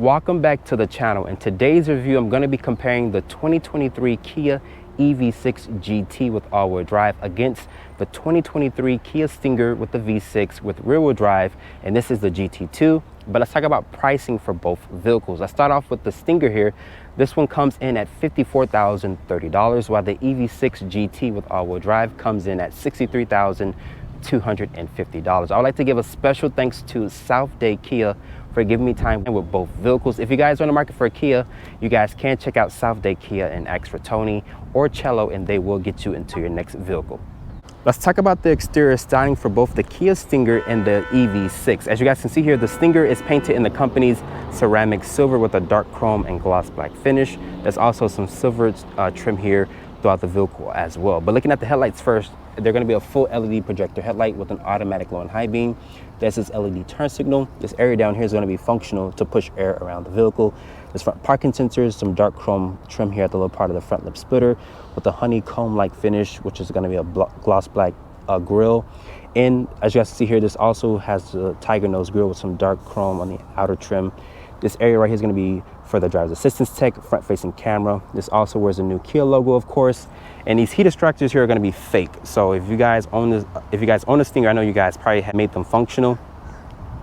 Welcome back to the channel. In today's review, I'm going to be comparing the 2023 Kia EV6 GT with all-wheel drive against the 2023 Kia Stinger with the V6 with rear-wheel drive, and this is the GT2. But let's talk about pricing for both vehicles. Let's start off with the Stinger here. This one comes in at $54,030, while the EV6 GT with all-wheel drive comes in at $63,250. I would like to give a special thanks to South Dade Kia for giving me time with both vehicles. If you guys are on the market for a Kia, you guys can check out South Dade Kia and ask for Tony or Cello, and they will get you into your next vehicle. Let's talk about the exterior styling for both the Kia Stinger and the EV6. As you guys can see here, the Stinger is painted in the company's ceramic silver with a dark chrome and gloss black finish. There's also some silver trim here throughout the vehicle as well. But looking at the headlights first, they're going to be a full LED projector headlight with an automatic low and high beam. There's this LED turn signal. This area down here is going to be functional to push air around the vehicle. There's front parking sensors, some dark chrome trim here at the lower part of the front lip splitter with a honeycomb-like finish, which is going to be a gloss black grille. And as you guys can see here, this also has a tiger nose grille with some dark chrome on the outer trim. This area right here is going to be for the driver's assistance tech, front-facing camera. This also wears a new Kia logo, of course. And these heat extractors here are going to be fake. So if you guys own this, Stinger, I know you guys probably have made them functional,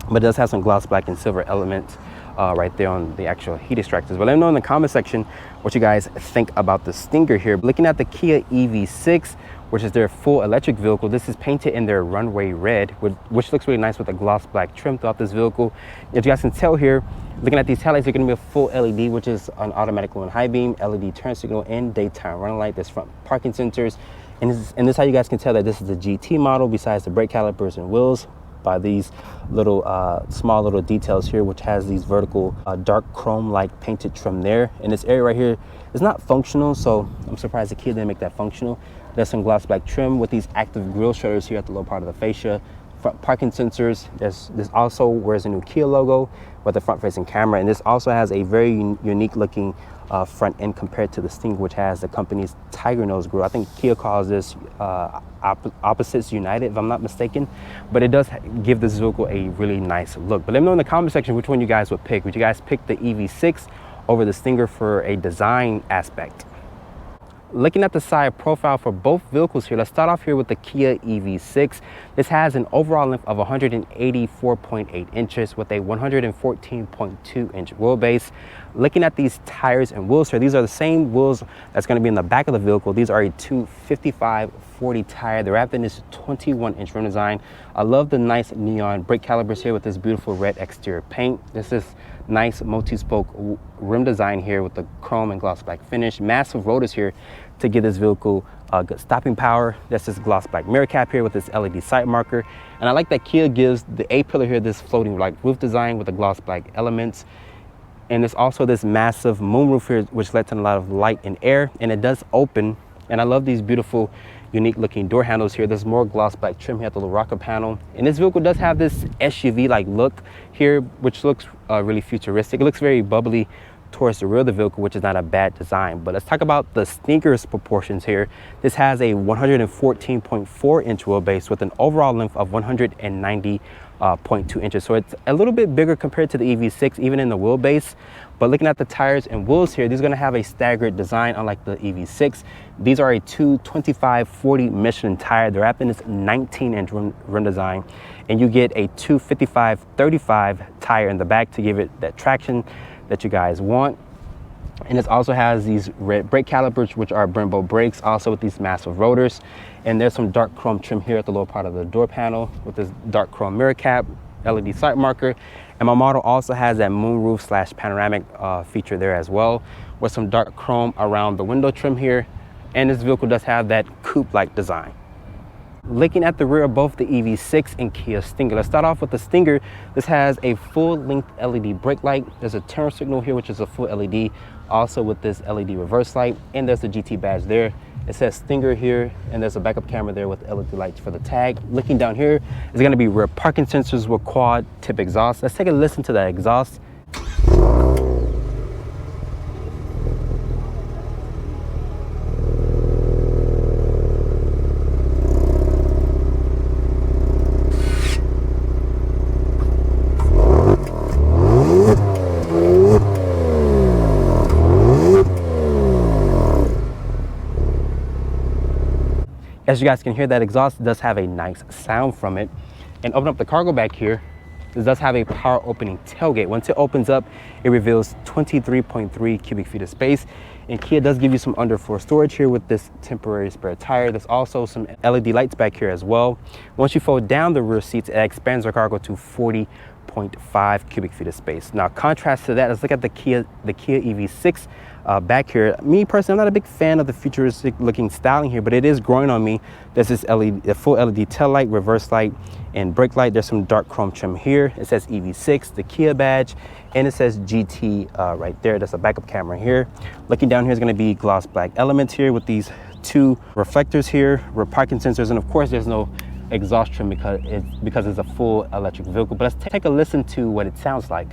but it does have some gloss black and silver elements right there on the actual heat extractors. But let me know in the comment section what you guys think about the Stinger here. Looking at the Kia EV6, which is their full electric vehicle, this is painted in their runway red, which looks really nice with a gloss black trim throughout this vehicle. As you guys can tell here, looking at these headlights, they're going to be a full LED, which is an automatic low and high beam, LED turn signal, and daytime running light. There's front parking sensors, and this is how you guys can tell that this is a GT model. Besides the brake calipers and wheels, by these little small little details here, which has these vertical dark chrome like painted trim there. And this area right here is not functional, so I'm surprised the Kia didn't make that functional. There's some gloss black trim with these active grille shutters here at the lower part of the fascia, front parking sensors. This also wears a new Kia logo with a front facing camera, and this also has a very unique looking front end compared to the Stinger, which has the company's tiger nose grille. I think Kia calls this opposites united, if I'm not mistaken, but it does give this vehicle a really nice look. But let me know in the comment section which one you guys would pick. Would you guys pick the EV6 over the Stinger for a design aspect? Looking at the side profile for both vehicles here, let's start off here with the Kia EV6. This has an overall length of 184.8 inches with a 114.2 inch wheelbase. Looking at these tires and wheels here, these are the same wheels that's going to be in the back of the vehicle. These are a 255/40 tire. They're wrapped in this 21-inch rim design. I love the nice neon brake calipers here with this beautiful red exterior paint. This is nice multi-spoke rim design here with the chrome and gloss black finish. Massive rotors here to give this vehicle good stopping power. That's this gloss black mirror cap here with this LED sight marker. And I like that Kia gives the A-pillar here this floating like roof design with the gloss black elements. And there's also this massive moonroof here, which lets in a lot of light and air, and it does open. And I love these beautiful, unique looking door handles here. There's more gloss black trim here at the little rocker panel. And this vehicle does have this SUV-like look here, which looks really futuristic. It looks very bubbly towards the rear of the vehicle, which is not a bad design. But let's talk about the Stinger's proportions here. This has a 114.4 inch wheelbase with an overall length of 190.2 inches. So it's a little bit bigger compared to the EV6, even in the wheelbase. But looking at the tires and wheels here, these are going to have a staggered design, unlike the EV6. These are a 225/40 Michelin tire. They're wrapped in this 19-inch rim design, and you get a 255/35 tire in the back to give it that traction that you guys want. And it also has these red brake calipers, which are Brembo brakes, also with these massive rotors. And there's some dark chrome trim here at the lower part of the door panel with this dark chrome mirror cap, LED sight marker. And my model also has that moonroof / panoramic feature there as well, with some dark chrome around the window trim here. And this vehicle does have that coupe-like design. Looking at the rear of both the EV6 and Kia Stinger, let's start off with the Stinger. This has a full-length LED brake light. There's a turn signal here, which is a full LED, also with this LED reverse light, and there's the GT badge there. It says Stinger here, and there's a backup camera there with LED lights for the tag. Looking down here is going to be rear parking sensors with quad tip exhaust. Let's take a listen to that exhaust. As you guys can hear, that exhaust does have a nice sound from it. And open up the cargo back here. This does have a power opening tailgate. Once it opens up, it reveals 23.3 cubic feet of space. And Kia does give you some underfloor storage here with this temporary spare tire. There's also some LED lights back here as well. Once you fold down the rear seats, it expands the cargo to 40.5 cubic feet of space. Now, contrast to that, let's look at the Kia EV6 back here. Me personally, I'm not a big fan of the futuristic looking styling here, but it is growing on me. There's this a full LED tail light, reverse light, and brake light. There's some dark chrome trim here. It says EV6, the Kia badge, and it says GT right there. There's a backup camera here. Looking down here is going to be gloss black elements here with these 2 reflectors here, rear parking sensors, and of course there's no exhaust trim because it's a full electric vehicle. But let's take a listen to what it sounds like.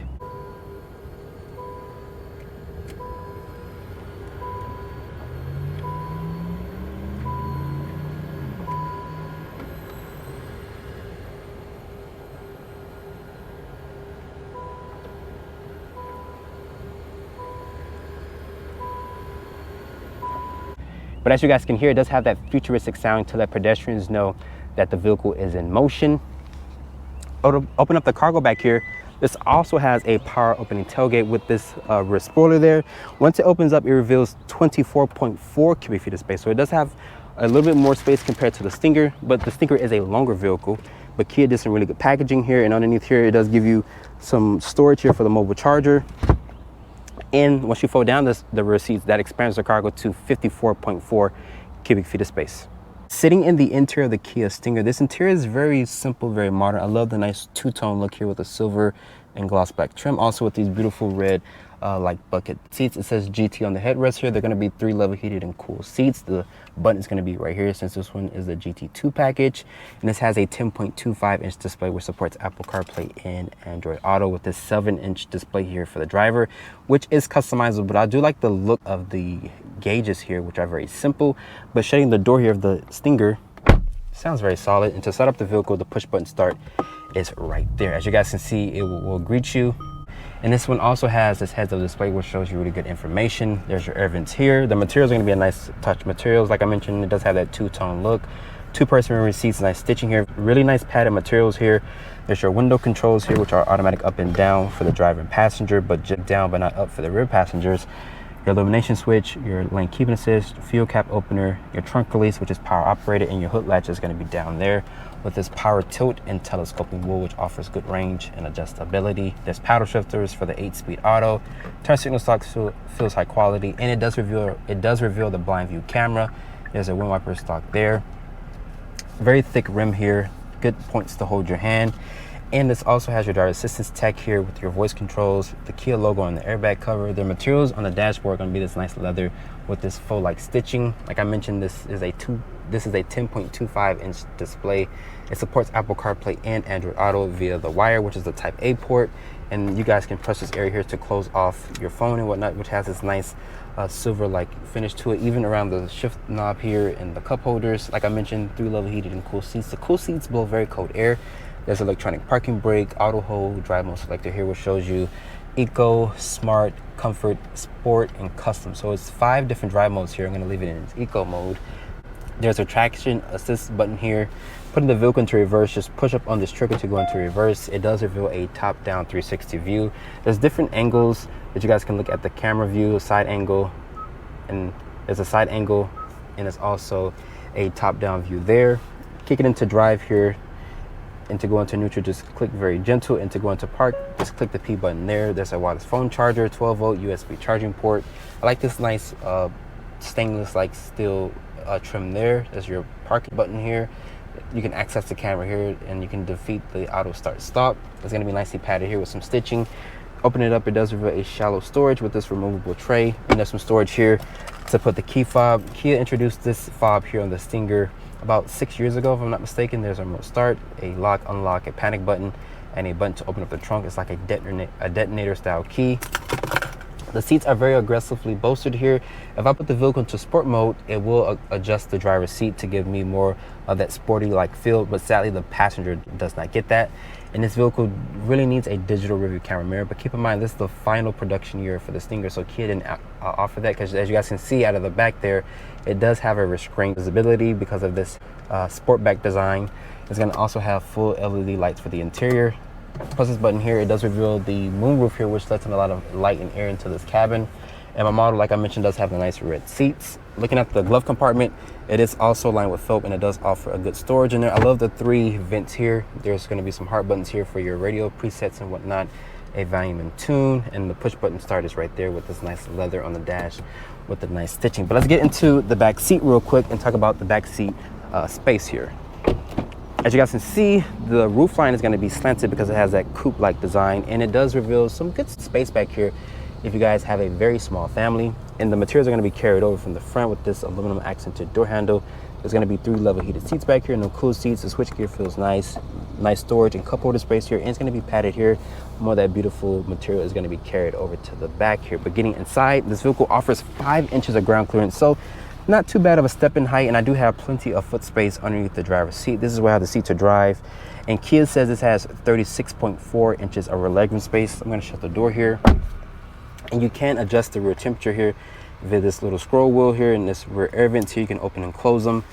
But as you guys can hear, it does have that futuristic sound to let pedestrians know that the vehicle is in motion. Open up the cargo back here. This also has a power opening tailgate with this rear spoiler there. Once it opens up, it reveals 24.4 cubic feet of space. So it does have a little bit more space compared to the Stinger, but the Stinger is a longer vehicle. But Kia did some really good packaging here, and underneath here, it does give you some storage here for the mobile charger. And once you fold down the rear seats, that expands the cargo to 54.4 cubic feet of space. Sitting in the interior of the Kia Stinger, this interior is very simple, very modern. I love the nice two-tone look here with the silver and gloss black trim. Also with these beautiful red like bucket seats. It says GT on the headrest here. They're going to be 3 level heated and cool seats. The button is going to be right here since this one is the GT2 package. And this has a 10.25 inch display which supports Apple CarPlay and Android Auto with this 7-inch display here for the driver, which is customizable. But I do like the look of the gauges here, which are very simple. But shutting the door here of the Stinger sounds very solid. And to start up the vehicle, the push button start is right there. As you guys can see, it will greet you. And this one also has this heads-up display which shows you really good information. There's your air vents here. The materials are going to be a nice touch materials. Like I mentioned, it does have that two-tone look. 2-person memory seats, nice stitching here. Really nice padded materials here. There's your window controls here, which are automatic up and down for the driver and passenger, but just down but not up for the rear passengers. Your illumination switch, your lane keeping assist, fuel cap opener, your trunk release, which is power operated, and your hood latch is going to be down there with this power tilt and telescoping wheel, which offers good range and adjustability. There's paddle shifters for the 8-speed auto. Turn signal stock feels high quality, and it does reveal the blind view camera. There's a wind wiper stock there. Very thick rim here, good points to hold your hand. And this also has your driver assistance tech here with your voice controls, the Kia logo on the airbag cover. The materials on the dashboard are going to be this nice leather with this faux like stitching. Like I mentioned, this is a 10.25 inch display. It supports Apple CarPlay and Android Auto via the wire, which is the Type A port. And you guys can press this area here to close off your phone and whatnot, which has this nice silver like finish to it, even around the shift knob here and the cup holders. Like I mentioned, 3-level heated and cool seats. The cool seats blow very cold air. There's electronic parking brake, auto hold, drive mode selector here, which shows you Eco, Smart, Comfort, Sport, and Custom. So it's 5 different drive modes here. I'm going to leave it in its Eco mode. There's a traction assist button here. Putting the vehicle into reverse, just push up on this trigger to go into reverse. It does reveal a top-down 360 view. There's different angles that you guys can look at: the camera view, a side angle, and there's a side angle, and there's also a top-down view there. Kick it into drive here. And to go into neutral, just click very gentle. And to go into park, just click the P button there. There's a wireless phone charger, 12-volt USB charging port. I like this nice stainless like steel trim there. There's your parking button here. You can access the camera here, and you can defeat the auto start stop. It's going to be nicely padded here with some stitching. Open it up, it does reveal a shallow storage with this removable tray. And there's some storage here to put the key fob. Kia introduced this fob here on the Stinger about 6 years ago, if I'm not mistaken. There's a remote start, a lock, unlock, a panic button, and a button to open up the trunk. It's like a detonator style key. The seats are very aggressively bolstered here. If I put the vehicle into sport mode, it will adjust the driver's seat to give me more of that sporty like feel, but sadly the passenger does not get that. And this vehicle really needs a digital rearview camera mirror, but keep in mind this is the final production year for the Stinger, so Kia didn't offer that, because as you guys can see out of the back there, it does have a restrained visibility because of this sportback design. It's going to also have full LED lights for the interior. Press this button here, it does reveal the moonroof here, which lets in a lot of light and air into this cabin. And my model, like I mentioned, does have the nice red seats. Looking at the glove compartment, it is also lined with felt, and it does offer a good storage in there. I love the 3 vents here. There's going to be some heart buttons here for your radio presets and whatnot, a volume and tune, and the push button start is right there with this nice leather on the dash with the nice stitching. But let's get into the back seat real quick and talk about the back seat space here. As you guys can see, the roof line is going to be slanted because it has that coupe-like design, and it does reveal some good space back here if you guys have a very small family. And the materials are going to be carried over from the front with this aluminum accented door handle. There's going to be 3 level heated seats back here, no cool seats. The switchgear feels nice storage and cup holder space here, and it's going to be padded here. More of that beautiful material is going to be carried over to the back here. But getting inside, this vehicle offers 5 inches of ground clearance, so not too bad of a step in height, and I do have plenty of foot space underneath the driver's seat. This is where I have the seat to drive, and Kia says this has 36.4 inches of legroom space. I'm going to shut the door here, and you can adjust the rear temperature here via this little scroll wheel here, and this rear air vents here, you can open and close them.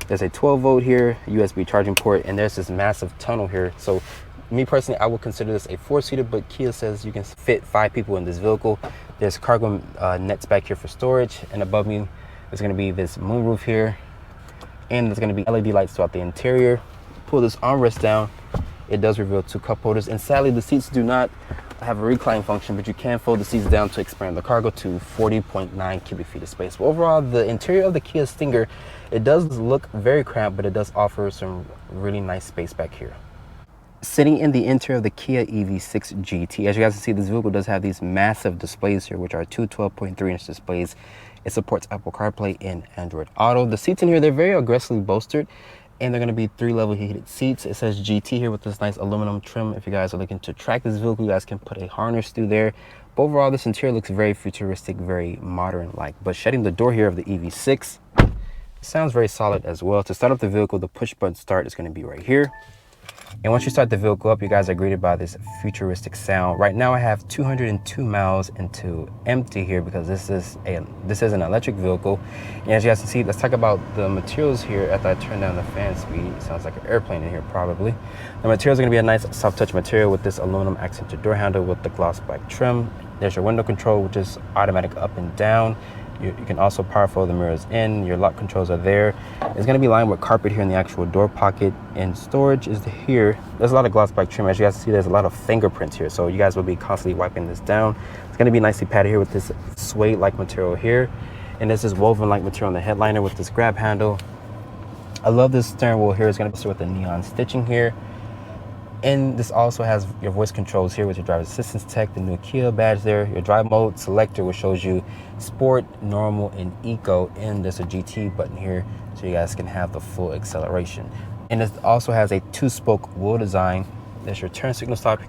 There's a 12 volt here, USB charging port, and there's this massive tunnel here. So me personally, I would consider this a 4-seater, but Kia says you can fit 5 people in this vehicle. There's cargo nets back here for storage, and above me there's going to be this moonroof here, and there's going to be LED lights throughout the interior. Pull this armrest down, it does reveal 2 cup holders, and sadly the seats do not have a recline function, but you can fold the seats down to expand the cargo to 40.9 cubic feet of space. But overall, the interior of the Kia Stinger, it does look very cramped, but it does offer some really nice space back here. Sitting in the interior of the Kia EV6 GT, as you guys can see, this vehicle does have these massive displays here, which are 2 12.3-inch displays. It supports Apple CarPlay and Android Auto. The seats in here, they're very aggressively bolstered, and they're going to be 3 level heated seats. It says GT here with this nice aluminum trim. If you guys are looking to track this vehicle, you guys can put a harness through there. But overall, this interior looks very futuristic, very modern-like. But shutting the door here of the EV6 sounds very solid as well. To start up the vehicle, the push button start is going to be right here. And once you start the vehicle up, you guys are greeted by this futuristic sound. Right now I have 202 miles into empty here because this is an electric vehicle. And as you guys can see, let's talk about the materials here. After I turn down the fan speed, it sounds like an airplane in here probably. The materials are going to be a nice soft touch material with this aluminum accented door handle with the gloss black trim. There's your window control, which is automatic up and down. You can also power fold the mirrors in. Your lock controls are there. It's going to be lined with carpet here in the actual door pocket, and storage is here. There's a lot of gloss black trim. As you guys see, there's a lot of fingerprints here, so you guys will be constantly wiping this down. It's going to be nicely padded here with this suede-like material here, and there's this woven-like material on the headliner with this grab handle. I love this steering wheel here. It's going to be with the neon stitching here. And this also has your voice controls here with your driver assistance tech, the new Kia badge there, your drive mode selector, which shows you sport, normal, and eco. And there's a GT button here, so you guys can have the full acceleration. And it also has a 2-spoke wheel design. There's your turn signal stock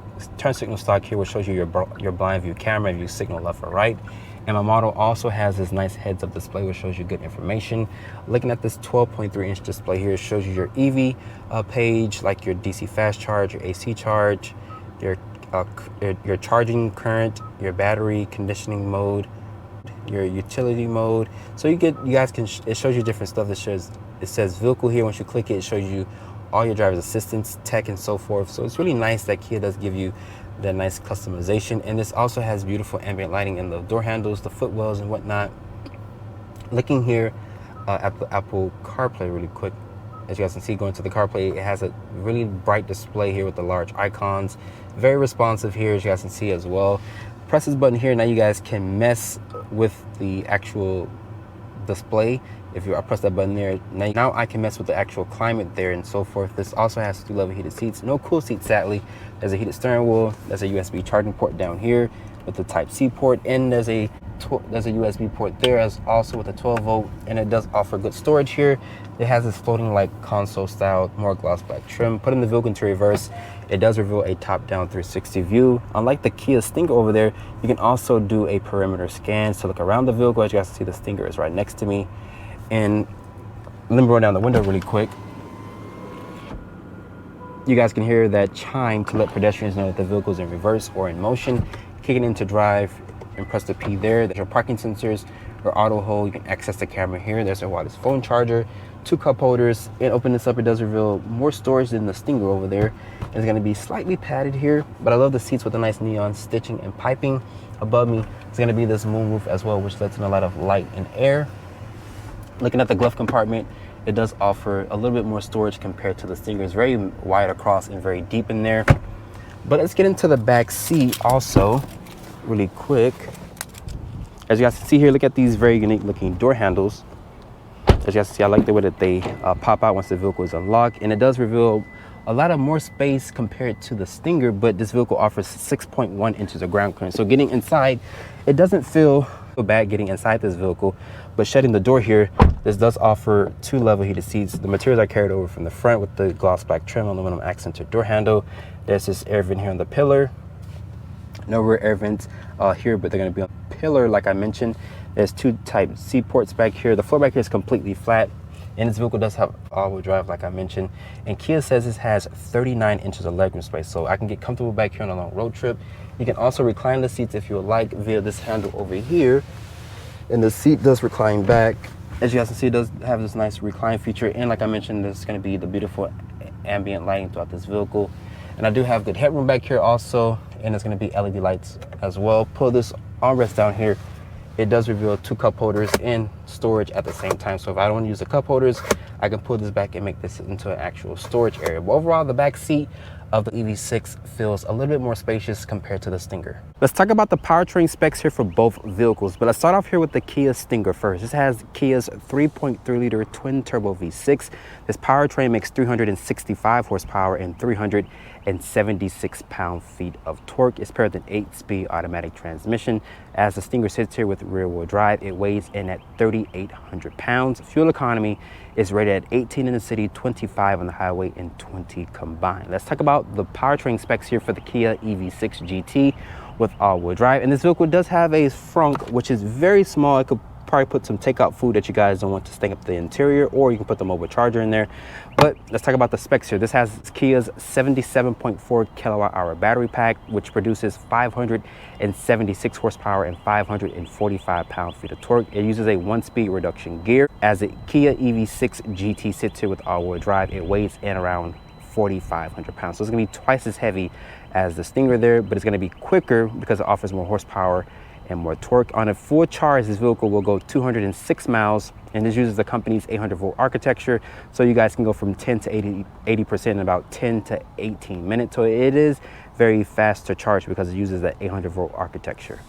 here, which shows you your blind view camera if you signal left or right. And my model also has this nice heads-up display, which shows you good information. Looking at this 12.3-inch display here, it shows you your EV page, like your DC fast charge, your AC charge, your charging current, your battery conditioning mode, your utility mode. So it shows you different stuff. It says vehicle here. Once you click it, it shows you all your driver's assistance, tech, and so forth. So it's really nice that Kia does give you that nice customization. And this also has beautiful ambient lighting in the door handles, the footwells, and whatnot. Looking here at the Apple CarPlay really quick, as you guys can see, going to the CarPlay, it has a really bright display here with the large icons. Very responsive here, as you guys can see as well. Press this button here, now you guys can mess with the actual display. If I press that button there, now I can mess with the actual climate there and so forth. This also has 2 level heated seats, no cool seats sadly. There's a heated steering wheel, there's a USB charging port down here with the Type-C port, and there's a USB port there as also with a 12 volt, and it does offer good storage here. It has this floating like console style, more gloss black trim. Putting the vehicle into reverse, It does reveal a top-down 360 view. Unlike the Kia Stinger over there, you can also do a perimeter scan to look around the vehicle. As you guys can see, the Stinger is right next to me. And let me roll down the window really quick. You guys can hear that chime to let pedestrians know that the vehicle is in reverse or in motion. Kicking into drive and press the P there. There's your parking sensors, your auto hold. You can access the camera here. There's your wireless phone charger, 2 cup holders. And open this up, it does reveal more storage than the Stinger over there. It's going to be slightly padded here, but I love the seats with the nice neon stitching and piping. Above me, it's going to be this moonroof as well, which lets in a lot of light and air. Looking at the glove compartment, it does offer a little bit more storage compared to the Stinger. It's very wide across and very deep in there. But let's get into the back seat also really quick. As you guys can see here, look at these very unique looking door handles. As you guys can see, I like the way that they pop out once the vehicle is unlocked, and it does reveal a lot of more space compared to the Stinger, but this vehicle offers 6.1 inches of ground clearance. So getting inside, it doesn't feel bad getting inside this vehicle, but shutting the door here, this does offer 2 level heated seats. The materials are carried over from the front with the gloss black trim, aluminum accented door handle. There's this air vent here on the pillar. No rear air vents here, but they're going to be on the pillar like I mentioned. There's 2 type C ports back here. The floor back here is completely flat, and this vehicle does have all-wheel drive like I mentioned. And Kia says this has 39 inches of legroom space, so I can get comfortable back here on a long road trip. You can also recline the seats if you would like via this handle over here, and the seat does recline back. As you guys can see, it does have this nice recline feature, and like I mentioned, there's going to be the beautiful ambient lighting throughout this vehicle. And I do have good headroom back here also, and it's going to be LED lights as well. Pull this armrest down here, it does reveal 2 cup holders and storage at the same time. So if I don't want to use the cup holders, I can pull this back and make this into an actual storage area. But overall, the back seat of the EV6 feels a little bit more spacious compared to the Stinger. Let's talk about the powertrain specs here for both vehicles, but let's start off here with the Kia Stinger first. This has Kia's 3.3 liter twin turbo V6. This powertrain makes 365 horsepower and 376 pound-feet of torque. It's paired with an 8-speed automatic transmission. As the Stinger sits here with rear-wheel drive, it weighs in at 3,800 pounds. Fuel economy is rated at 18 in the city, 25 on the highway, and 20 combined. Let's talk about the powertrain specs here for the Kia EV6 GT with all-wheel drive. And this vehicle does have a frunk, which is very small. It could probably put some takeout food that you guys don't want to stink up the interior, or you can put the mobile charger in there. But let's talk about the specs here. This has Kia's 77.4 kilowatt hour battery pack, which produces 576 horsepower and 545 pound-feet of torque. It uses a 1-speed reduction gear. As the Kia EV6 GT sits here with all-wheel drive, it weighs in around 4,500 pounds. So it's gonna be twice as heavy as the Stinger there, but it's gonna be quicker because it offers more horsepower and more torque. On a full charge, this vehicle will go 206 miles, and this uses the company's 800-volt architecture, so you guys can go from 10 to 80% in about 10 to 18 minutes. So it is very fast to charge because it uses that 800-volt architecture.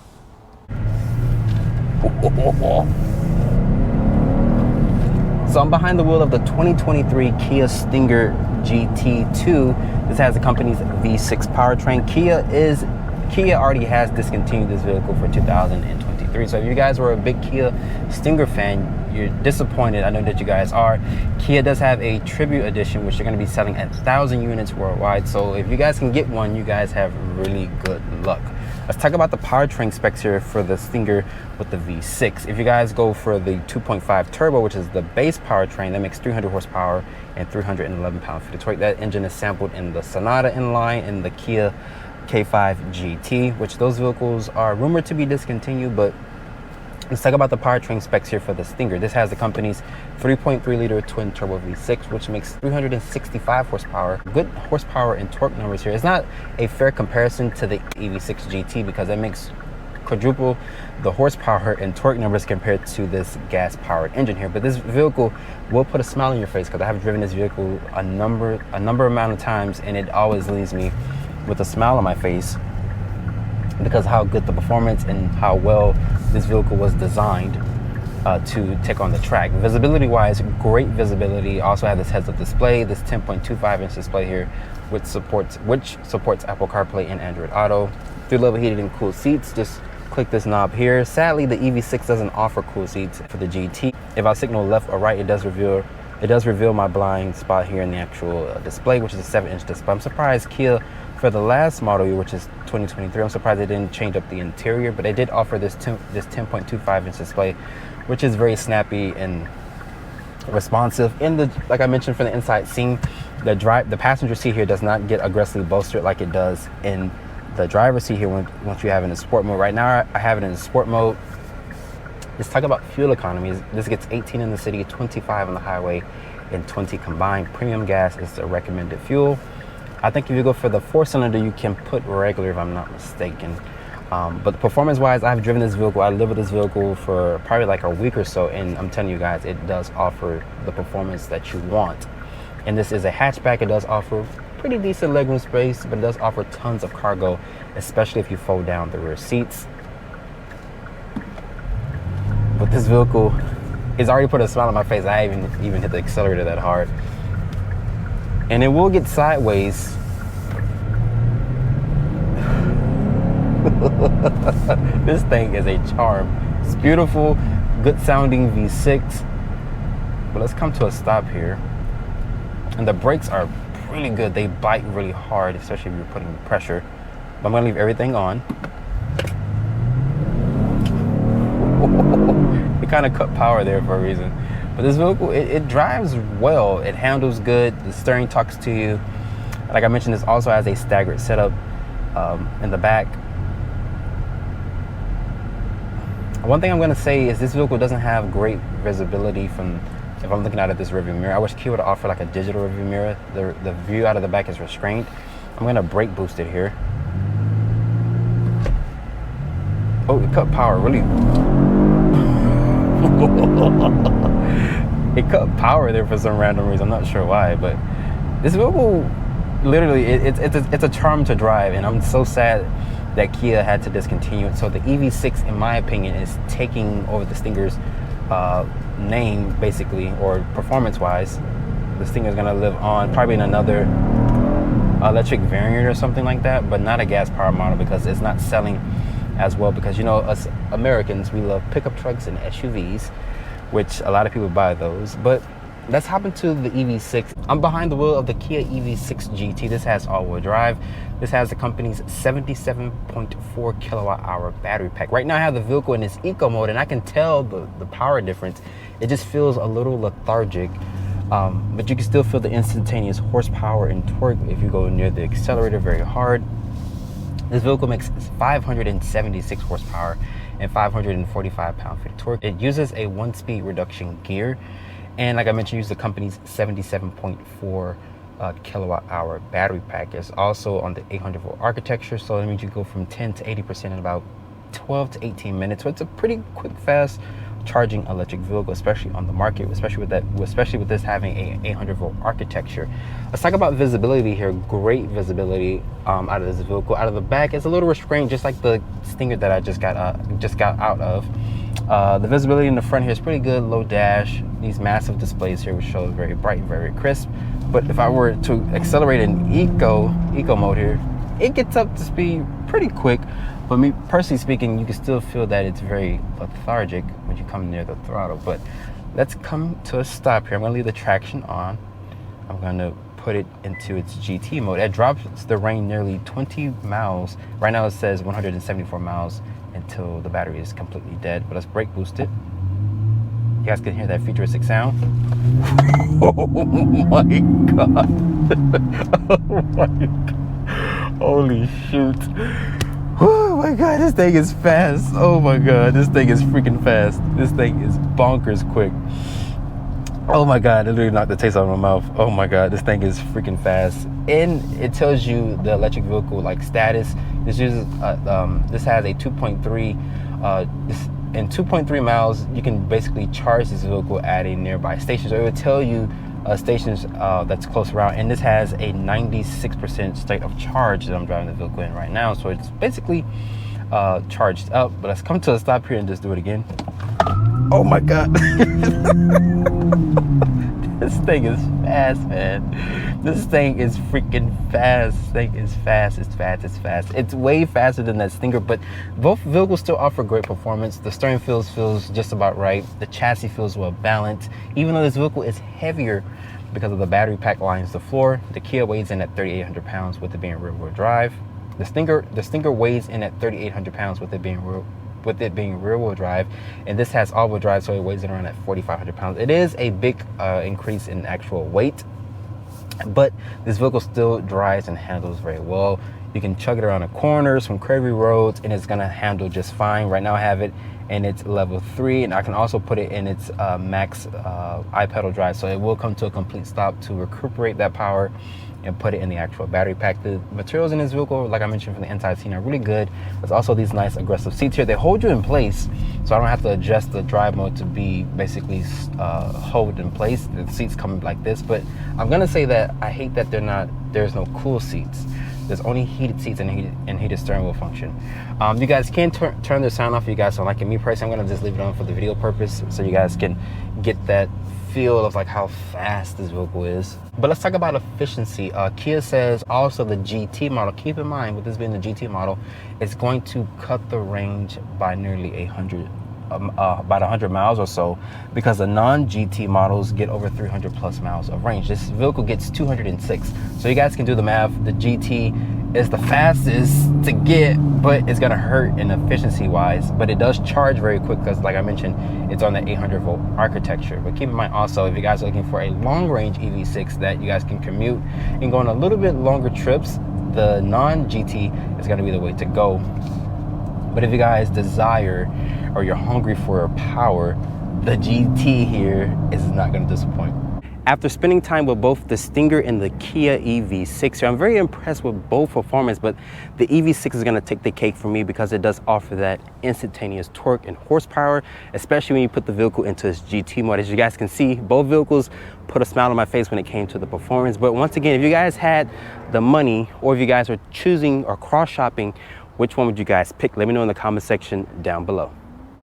So I'm behind the wheel of the 2023 Kia Stinger GT2. This has the company's V6 powertrain. Kia already has discontinued this vehicle for 2023. So if you guys were a big Kia Stinger fan, you're disappointed. I know that you guys are. Kia does have a tribute edition, which they're going to be selling at 1,000 units worldwide. So if you guys can get one, you guys have really good luck. Let's talk about the powertrain specs here for the Stinger with the V6. If you guys go for the 2.5 turbo, which is the base powertrain, that makes 300 horsepower and 311 pound-feet of torque. That engine is sampled in the Sonata inline and the Kia K5 GT, which those vehicles are rumored to be discontinued. But let's talk about the powertrain specs here for the Stinger. This has the company's 3.3 liter twin turbo V6, which makes 365 horsepower. Good horsepower and torque numbers here. It's not a fair comparison to the EV6 GT because it makes quadruple the horsepower and torque numbers compared to this gas-powered engine here. But this vehicle will put a smile on your face because I have driven this vehicle a number amount of times, and it always leaves me with a smile on my face because of how good the performance and how well this vehicle was designed to take on the track. Visibility wise, great visibility. Also have this heads-up display, this 10.25 inch display here, which supports Apple CarPlay and Android Auto. 3-level heated and cooled seats. Just click this knob here. Sadly, the EV6 doesn't offer cool seats for the GT. If I signal left or right, it does reveal It does reveal my blind spot here in the actual display, which is a 7-inch display. I'm surprised Kia, for the last model year, which is 2023, I'm surprised they didn't change up the interior, but they did offer this 10.25-inch display, which is very snappy and responsive. Like I mentioned, for the inside scene, the passenger seat here does not get aggressively bolstered like it does in the driver's seat here once you have it in sport mode. Right now I have it in sport mode. Let's talk about fuel economy. This gets 18 in the city, 25 on the highway, and 20 combined. Premium gas is the recommended fuel. I think if you go for the 4-cylinder, you can put regular, if I'm not mistaken. But performance-wise, I've driven this vehicle. I lived with this vehicle for probably like a week or so, and I'm telling you guys, it does offer the performance that you want. And this is a hatchback. It does offer pretty decent legroom space, but it does offer tons of cargo, especially if you fold down the rear seats. But this vehicle has already put a smile on my face. I haven't even hit the accelerator that hard. And it will get sideways. This thing is a charm. It's beautiful, good sounding V6. But let's come to a stop here. And the brakes are really good. They bite really hard, especially if you're putting pressure. But I'm gonna leave everything on. It kind of cut power there for a reason. But this vehicle, it drives well. It handles good. The steering talks to you. Like I mentioned, this also has a staggered setup in the back. One thing I'm going to say is this vehicle doesn't have great visibility from, if I'm looking out at this rearview mirror. I wish Kia would offer like a digital rearview mirror. The view out of the back is restrained. I'm going to brake boost it here. Oh, it cut power really. It cut power there for some random reason. I'm not sure why, but this vehicle, literally, it's a charm to drive, and I'm so sad that Kia had to discontinue it. So the EV6, in my opinion, is taking over the Stinger's name, basically, or performance-wise. The Stinger's gonna live on probably in another electric variant or something like that, but not a gas-powered model, because it's not selling as well. Because, you know, us Americans, we love pickup trucks and SUVs, which a lot of people buy those. But let's hop into the EV6. I'm behind the wheel of the Kia EV6 GT. This has all-wheel drive. This has the company's 77.4 kilowatt-hour battery pack. Right now I have the vehicle in its eco mode, and I can tell the power difference. It just feels a little lethargic, but you can still feel the instantaneous horsepower and torque if you go near the accelerator very hard. This vehicle makes 576 horsepower and 545 pound-feet of torque. It uses a 1-speed reduction gear, and like I mentioned, use the company's 77.4 kilowatt-hour battery pack. It's also on the 800-volt architecture, so that means you go from 10 to 80% in about 12 to 18 minutes. So it's a pretty quick, fast charging electric vehicle, especially on the market, especially with this having a 800-volt architecture. Let's talk about visibility here. Great visibility out of this vehicle. Out of the back, it's a little restrained, just like the Stinger that I just got out of. The visibility in the front here is pretty good. Low dash, these massive displays here, which show very bright, very crisp. But if I were to accelerate in eco mode here, it gets up to speed pretty quick. But me personally speaking, you can still feel that it's very lethargic when you come near the throttle. But let's come to a stop here. I'm gonna leave the traction on. I'm gonna put it into its GT mode. It drops the range nearly 20 miles. Right now it says 174 miles until the battery is completely dead. But let's brake boost it. You guys can hear that futuristic sound. Oh my God. Oh my God. Holy shoot. Oh my God, this thing is fast. Oh my God, this thing is freaking fast. This thing is bonkers quick. Oh my God, it literally knocked the taste out of my mouth. Oh my God, this thing is freaking fast. And it tells you the electric vehicle like status. This uses this has a 2.3 in 2.3 miles, you can basically charge this vehicle at a nearby station. So it would tell you stations that's close around, and this has a 96% state of charge that I'm driving the vehicle in right now. So it's basically charged up. But let's come to a stop here and just do it again. Oh my God. This thing is fast, man. This thing is freaking fast. This thing is fast. It's fast. It's fast. It's way faster than that Stinger, but both vehicles still offer great performance. The steering feels just about right. The chassis feels well balanced. Even though this vehicle is heavier because of the battery pack lines the floor, the Kia weighs in at 3,800 pounds with it being rear-wheel drive. The Stinger weighs in at 3,800 pounds with it being rear-wheel drive, and this has all-wheel drive, so it weighs in around at 4,500 pounds. It is a big increase in actual weight, but this vehicle still drives and handles very well. You can chug it around the corners, some curvy roads, and it's gonna handle just fine. Right now I have it in its level 3, and I can also put it in its max I-pedal drive, so it will come to a complete stop to recuperate that power and put it in the actual battery pack. The materials in this vehicle, like I mentioned from the inside scene, are really good. There's also these nice aggressive seats here. They hold you in place, so I don't have to adjust the drive mode to be basically hold in place. The seats come like this, but I'm gonna say that I hate that there's no cool seats. There's only heated seats and heated steering wheel function. You guys can turn the sound off if you guys don't like it. Me personally, I'm gonna just leave it on for the video purpose, so you guys can get that feel of like how fast this vehicle is. But let's talk about efficiency. Kia says also the GT model, keep in mind with this being the GT model, it's going to cut the range by nearly about 100 miles or so, because the non-GT models get over 300 plus miles of range. This vehicle gets 206. So you guys can do the math. The GT is the fastest to get, but it's gonna hurt in efficiency wise, but it does charge very quick because, like I mentioned, it's on the 800 volt architecture. But keep in mind also, if you guys are looking for a long range EV6 that you guys can commute and go on a little bit longer trips, the non-GT is gonna be the way to go. But if you guys desire or you're hungry for power, the GT here is not gonna disappoint. After spending time with both the Stinger and the Kia EV6 here, I'm very impressed with both performance, but the EV6 is gonna take the cake for me because it does offer that instantaneous torque and horsepower, especially when you put the vehicle into its GT mode. As you guys can see, both vehicles put a smile on my face when it came to the performance. But once again, if you guys had the money, or if you guys are choosing or cross-shopping, which one would you guys pick? Let me know in the comment section down below.